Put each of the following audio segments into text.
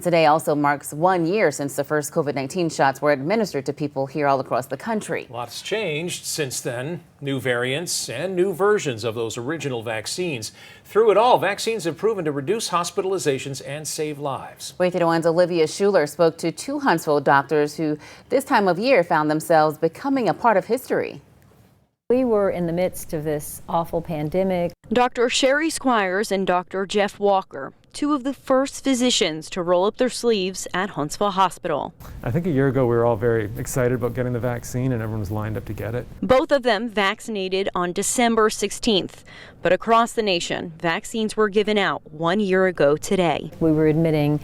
Today also marks 1 year since the first COVID-19 shots were administered to people here all across the country. Lots changed since then. New variants and new versions of those original vaccines. Through it all, vaccines have proven to reduce hospitalizations and save lives. WATE 801's Olivia Schuler spoke to two Huntsville doctors who this time of year found themselves becoming a part of history. We were in the midst of this awful pandemic. Dr. Sherry Squires and Dr. Jeff Walker, two of the first physicians to roll up their sleeves at Huntsville Hospital. I think a year ago we were all very excited about getting the vaccine and everyone was lined up to get it. Both of them vaccinated on December 16th. But across the nation, vaccines were given out 1 year ago today. We were admitting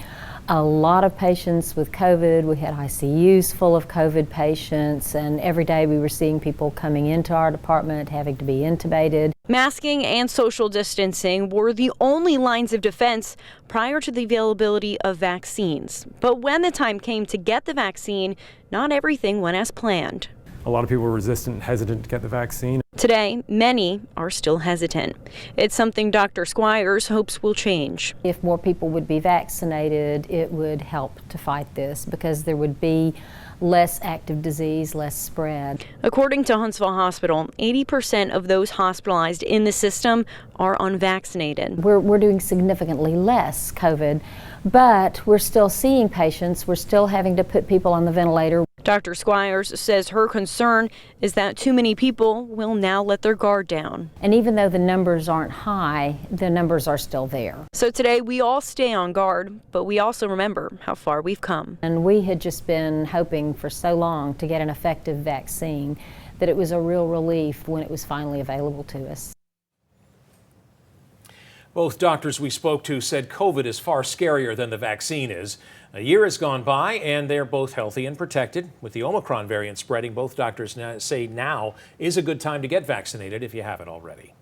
a lot of patients with COVID. We had ICUs full of COVID patients, and every day we were seeing people coming into our department having to be intubated. Masking and social distancing were the only lines of defense prior to the availability of vaccines. But when the time came to get the vaccine, not everything went as planned. A lot of people were resistant and hesitant to get the vaccine. Today, many are still hesitant. It's something Dr. Squires hopes will change. If more people would be vaccinated, it would help to fight this because there would be less active disease, less spread. According to Huntsville Hospital, 80% of those hospitalized in the system are unvaccinated. We're doing significantly less COVID, but we're still seeing patients. We're still having to put people on the ventilator. Dr. Squires says her concern is that too many people will now let their guard down. And even though the numbers aren't high, the numbers are still there. So today we all stay on guard, but we also remember how far we've come. And we had just been hoping for so long to get an effective vaccine that it was a real relief when it was finally available to us. Both doctors we spoke to said COVID is far scarier than the vaccine is. A year has gone by and they're both healthy and protected. With the Omicron variant spreading, both doctors say now is a good time to get vaccinated if you haven't already.